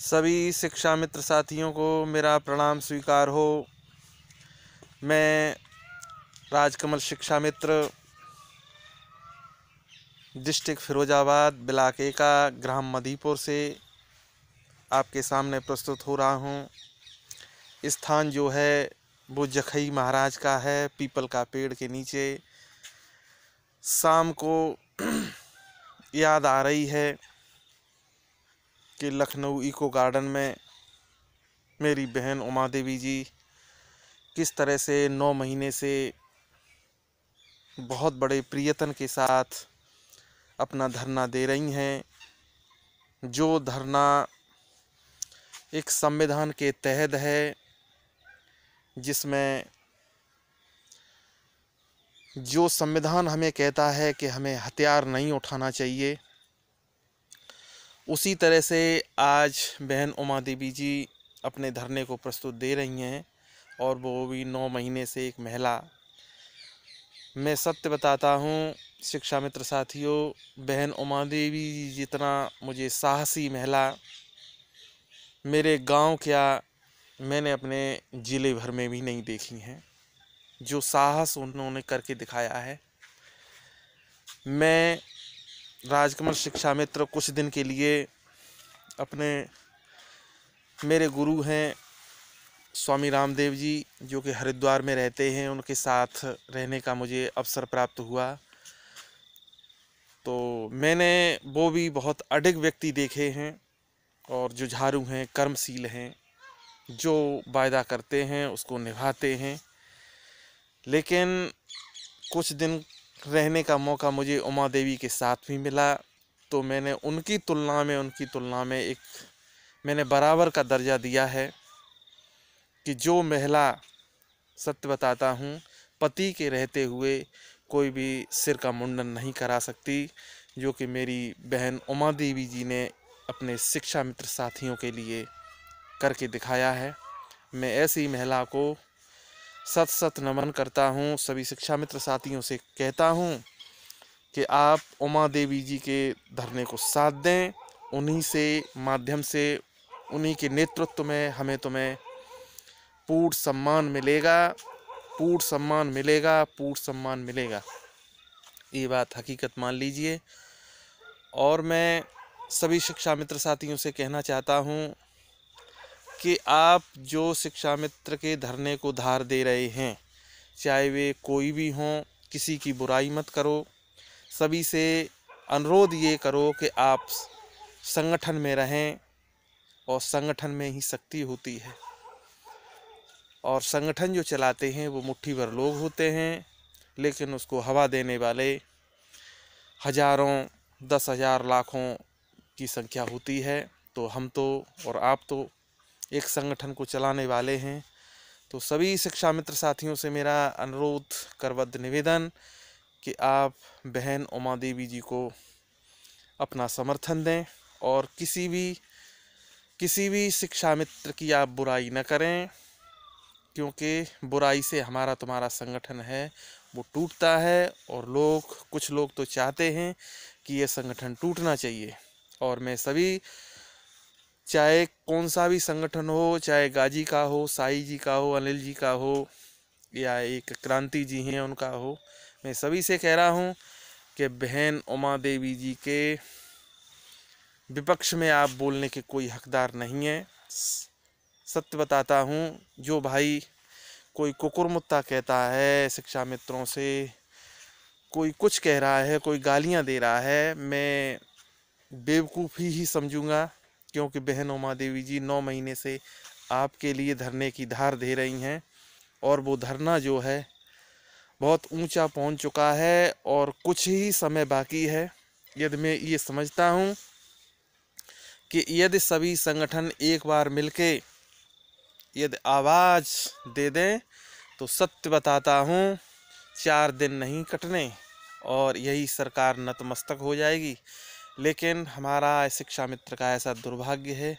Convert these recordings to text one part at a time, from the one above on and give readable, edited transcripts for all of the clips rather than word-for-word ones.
सभी शिक्षा मित्र साथियों को मेरा प्रणाम स्वीकार हो। मैं राजकमल शिक्षा मित्र डिस्ट्रिक्ट फिरोजाबाद ब्लॉक एका ग्राम मधीपुर से आपके सामने प्रस्तुत हो रहा हूँ। स्थान जो है वो जखई महाराज का है, पीपल का पेड़ के नीचे। शाम को याद आ रही है कि लखनऊ इको गार्डन में मेरी बहन उमा देवी जी किस तरह से 9 महीने से बहुत बड़े प्रियतन के साथ अपना धरना दे रही हैं। जो धरना एक संविधान के तहत है, जिसमें जो संविधान हमें कहता है कि हमें हथियार नहीं उठाना चाहिए, उसी तरह से आज बहन उमा देवी जी अपने धरने को प्रस्तुत दे रही हैं, और वो भी 9 महीने से एक महिला। मैं सत्य बताता हूँ शिक्षा मित्र साथियों, बहन उमा देवी जी जितना मुझे साहसी महिला मेरे गांव क्या मैंने अपने ज़िले भर में भी नहीं देखी हैं। जो साहस उन्होंने करके दिखाया है। मैं राजकमल शिक्षा मित्र कुछ दिन के लिए अपने मेरे गुरु हैं स्वामी रामदेव जी, जो कि हरिद्वार में रहते हैं, उनके साथ रहने का मुझे अवसर प्राप्त हुआ। तो मैंने वो भी बहुत अडिग व्यक्ति देखे हैं, और जुझारू हैं, कर्मशील हैं, जो वायदा करते हैं उसको निभाते हैं। लेकिन कुछ दिन रहने का मौका मुझे उमा देवी के साथ भी मिला, तो मैंने उनकी तुलना में एक मैंने बराबर का दर्जा दिया है कि जो महिला, सत्य बताता हूँ, पति के रहते हुए कोई भी सिर का मुंडन नहीं करा सकती, जो कि मेरी बहन उमा देवी जी ने अपने शिक्षा मित्र साथियों के लिए करके दिखाया है। मैं ऐसी महिला को सत सत नमन करता हूँ। सभी शिक्षा मित्र साथियों से कहता हूँ कि आप उमा देवी जी के धरने को साथ दें। उन्हीं से माध्यम से, उन्हीं के नेतृत्व में तुम्हें पूर्ण सम्मान मिलेगा, पूर्ण सम्मान मिलेगा, पूर्ण सम्मान मिलेगा। ये बात हकीकत मान लीजिए। और मैं सभी शिक्षा मित्र साथियों से कहना चाहता हूँ कि आप जो शिक्षा मित्र के धरने को धार दे रहे हैं, चाहे वे कोई भी हों, किसी की बुराई मत करो। सभी से अनुरोध ये करो कि आप संगठन में रहें, और संगठन में ही शक्ति होती है। और संगठन जो चलाते हैं वो मुट्ठी भर लोग होते हैं, लेकिन उसको हवा देने वाले हजारों, 10,000, लाखों की संख्या होती है। तो हम तो और आप तो एक संगठन को चलाने वाले हैं। तो सभी शिक्षा मित्र साथियों से मेरा अनुरोध, करबद्ध निवेदन कि आप बहन उमा देवी जी को अपना समर्थन दें, और किसी भी शिक्षा मित्र की आप बुराई न करें, क्योंकि बुराई से हमारा तुम्हारा संगठन है वो टूटता है, और कुछ लोग तो चाहते हैं कि ये संगठन टूटना चाहिए। और मैं सभी, चाहे कौन सा भी संगठन हो, चाहे गाजी का हो, साई जी का हो, अनिल जी का हो, या एक क्रांति जी हैं उनका हो, मैं सभी से कह रहा हूँ कि बहन उमा देवी जी के विपक्ष में आप बोलने के कोई हकदार नहीं है। सत्य बताता हूँ, जो भाई कोई कुकुरमुत्ता कहता है शिक्षा मित्रों से, कोई कुछ कह रहा है, कोई गालियाँ दे रहा है, मैं बेवकूफ़ी ही समझूंगा। क्योंकि बहन उमा देवी जी 9 महीने से आपके लिए धरने की धार दे रही हैं, और वो धरना जो है बहुत ऊंचा पहुंच चुका है, और कुछ ही समय बाकी है। यदि मैं ये समझता हूं कि यदि सभी संगठन एक बार मिलके यदि आवाज़ दे दें, तो सत्य बताता हूँ 4 दिन नहीं कटने, और यही सरकार नतमस्तक हो जाएगी। लेकिन हमारा शिक्षा मित्र का ऐसा दुर्भाग्य है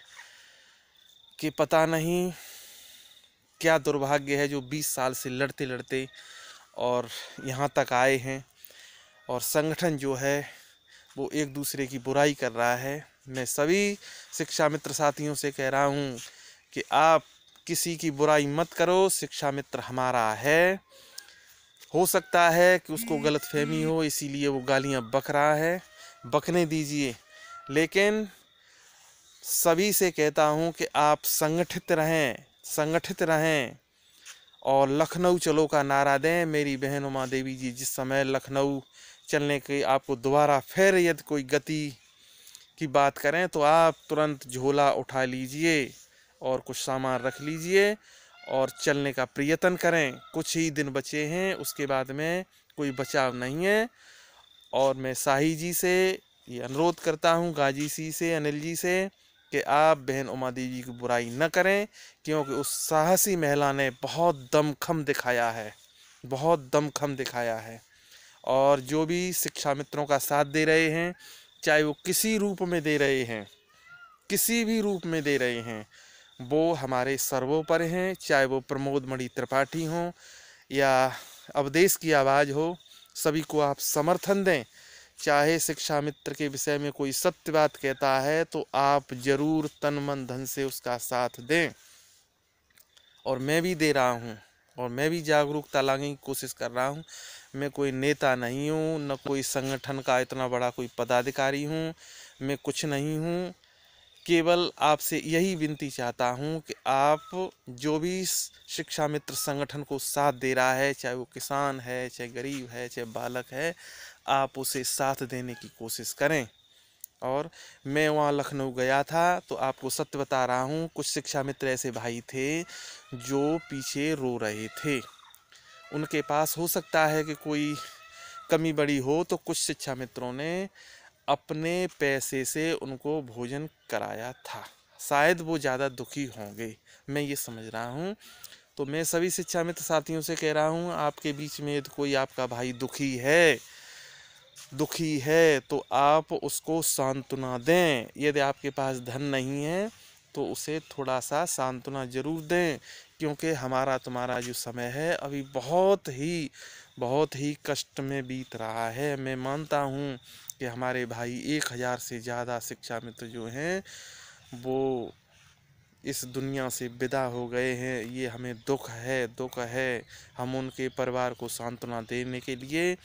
कि पता नहीं क्या दुर्भाग्य है, जो 20 साल से लड़ते लड़ते और यहाँ तक आए हैं, और संगठन जो है वो एक दूसरे की बुराई कर रहा है। मैं सभी शिक्षा मित्र साथियों से कह रहा हूँ कि आप किसी की बुराई मत करो, शिक्षा मित्र हमारा है। हो सकता है कि उसको गलतफहमी हो, इसीलिए वो गालियाँ बक रहा है, बकने दीजिए। लेकिन सभी से कहता हूँ कि आप संगठित रहें और लखनऊ चलो का नारा दें। मेरी बहन उमा देवी जी जिस समय लखनऊ चलने की आपको दोबारा फिर यदि कोई गति की बात करें तो आप तुरंत झोला उठा लीजिए और कुछ सामान रख लीजिए और चलने का प्रयत्न करें। कुछ ही दिन बचे हैं, उसके बाद में कोई बचाव नहीं है। और मैं शाही जी से ये अनुरोध करता हूँ, गाजी सी से, अनिल जी से, कि आप बहन उमा देवी की बुराई न करें, क्योंकि उस साहसी महिला ने बहुत दमखम दिखाया है, बहुत दमखम दिखाया है। और जो भी शिक्षा मित्रों का साथ दे रहे हैं, चाहे वो किसी रूप में दे रहे हैं, किसी भी रूप में दे रहे हैं, वो हमारे सर्वोपरि हैं। चाहे वो प्रमोद मणि त्रिपाठी हों या अवधेश की आवाज़ हो, सभी को आप समर्थन दें। चाहे शिक्षा मित्र के विषय में कोई सत्य बात कहता है तो आप जरूर तन मन धन से उसका साथ दें। और मैं भी दे रहा हूँ, और मैं भी जागरूकता लाने की कोशिश कर रहा हूँ। मैं कोई नेता नहीं हूँ, न कोई संगठन का इतना बड़ा कोई पदाधिकारी हूँ, मैं कुछ नहीं हूँ। केवल आपसे यही विनती चाहता हूँ कि आप जो भी शिक्षा मित्र संगठन को साथ दे रहा है, चाहे वो किसान है, चाहे गरीब है, चाहे बालक है, आप उसे साथ देने की कोशिश करें। और मैं वहाँ लखनऊ गया था तो आपको सत्य बता रहा हूँ, कुछ शिक्षा मित्र ऐसे भाई थे जो पीछे रो रहे थे। उनके पास हो सकता है कि कोई कमी बड़ी हो, तो कुछ शिक्षा मित्रों ने अपने पैसे से उनको भोजन कराया था। शायद वो ज़्यादा दुखी होंगे, मैं ये समझ रहा हूँ। तो मैं सभी शिक्षा मित्र साथियों से कह रहा हूँ, आपके बीच में यदि कोई आपका भाई दुखी है तो आप उसको सांत्वना दें। यदि आपके पास धन नहीं है तो उसे थोड़ा सा सांत्वना जरूर दें, क्योंकि हमारा तुम्हारा जो समय है अभी बहुत ही कष्ट में बीत रहा है। मैं मानता हूँ कि हमारे भाई 1000 से ज़्यादा शिक्षा मित्र जो हैं वो इस दुनिया से विदा हो गए हैं। ये हमें दुख है। हम उनके परिवार को सांत्वना देने के लिए,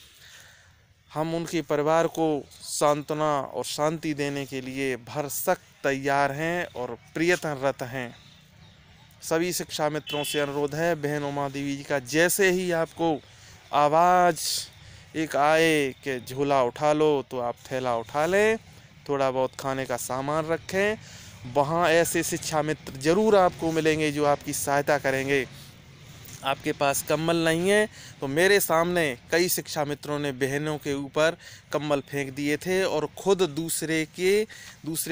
हम उनके परिवार को सांत्वना और शांति देने के लिए भरसक तैयार हैं और प्रयत्नरत हैं। सभी शिक्षा मित्रों से अनुरोध है, बहन उमा देवी जी का जैसे ही आपको आवाज़ एक आए कि झोला उठा लो, तो आप थैला उठा लें, थोड़ा बहुत खाने का सामान रखें। वहाँ ऐसे शिक्षा मित्र ज़रूर आपको मिलेंगे जो आपकी सहायता करेंगे। आपके पास कंबल नहीं है तो मेरे सामने कई शिक्षा मित्रों ने बहनों के ऊपर कंबल फेंक दिए थे और खुद दूसरे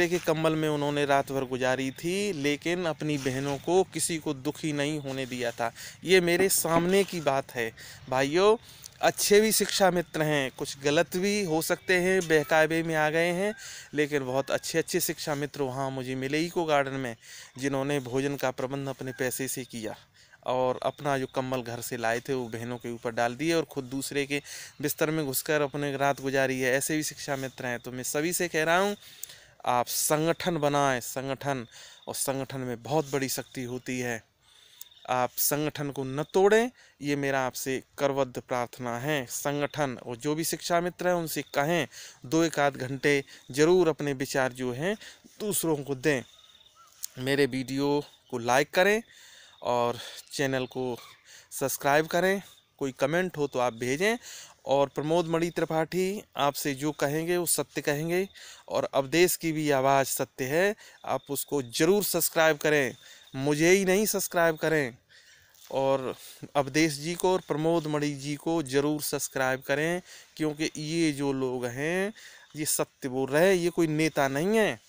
के कंबल में उन्होंने रात भर गुजारी थी, लेकिन अपनी बहनों को किसी को दुखी नहीं होने दिया था। ये मेरे सामने की बात है। भाइयों, अच्छे भी शिक्षा मित्र हैं, कुछ गलत भी हो सकते हैं, बहकावे में आ गए हैं, लेकिन बहुत अच्छे शिक्षा मित्र वहाँ मुझे मिले इको गार्डन में, जिन्होंने भोजन का प्रबंध अपने पैसे से किया और अपना जो कंबल घर से लाए थे वो बहनों के ऊपर डाल दिए और खुद दूसरे के बिस्तर में घुसकर अपने रात गुजारी है। ऐसे भी शिक्षा मित्र हैं। तो मैं सभी से कह रहा हूँ, आप संगठन बनाएं, और संगठन में बहुत बड़ी शक्ति होती है। आप संगठन को न तोड़ें, ये मेरा आपसे करबद्ध प्रार्थना है। संगठन और जो भी शिक्षा मित्र हैं उनसे कहें 2-1 घंटे ज़रूर अपने विचार जो हैं दूसरों को दें। मेरे वीडियो को लाइक करें और चैनल को सब्सक्राइब करें। कोई कमेंट हो तो आप भेजें। और प्रमोद मणि त्रिपाठी आपसे जो कहेंगे वो सत्य कहेंगे, और अवधेश की भी आवाज़ सत्य है। आप उसको ज़रूर सब्सक्राइब करें, मुझे ही नहीं सब्सक्राइब करें, और अवधेश जी को और प्रमोद मणि जी को ज़रूर सब्सक्राइब करें, क्योंकि ये जो लोग हैं ये सत्य बोल रहे हैं, ये कोई नेता नहीं है।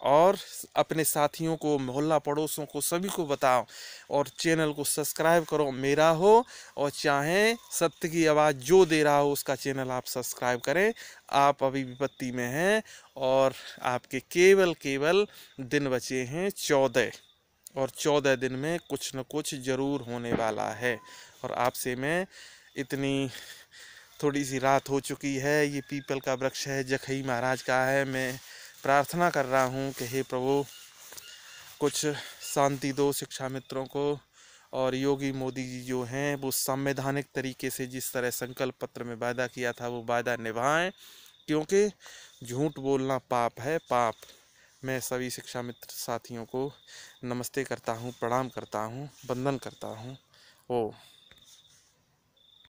और अपने साथियों को, मोहल्ला पड़ोसों को, सभी को बताओ और चैनल को सब्सक्राइब करो, मेरा हो और चाहे सत्य की आवाज़ जो दे रहा हो उसका चैनल आप सब्सक्राइब करें। आप अभी विपत्ति में हैं और आपके केवल दिन बचे हैं 14, और 14 दिन में कुछ न कुछ ज़रूर होने वाला है। और आपसे मैं इतनी थोड़ी सी रात हो चुकी है, ये पीपल का वृक्ष है, जखई महाराज का है, मैं प्रार्थना कर रहा हूँ कि हे प्रभु कुछ शांति दो शिक्षा मित्रों को, और योगी मोदी जी जो हैं वो संवैधानिक तरीके से जिस तरह संकल्प पत्र में वायदा किया था वो वायदा निभाएं, क्योंकि झूठ बोलना पाप है, पाप। मैं सभी शिक्षा मित्र साथियों को नमस्ते करता हूँ, प्रणाम करता हूँ, वंदन करता हूँ। ओ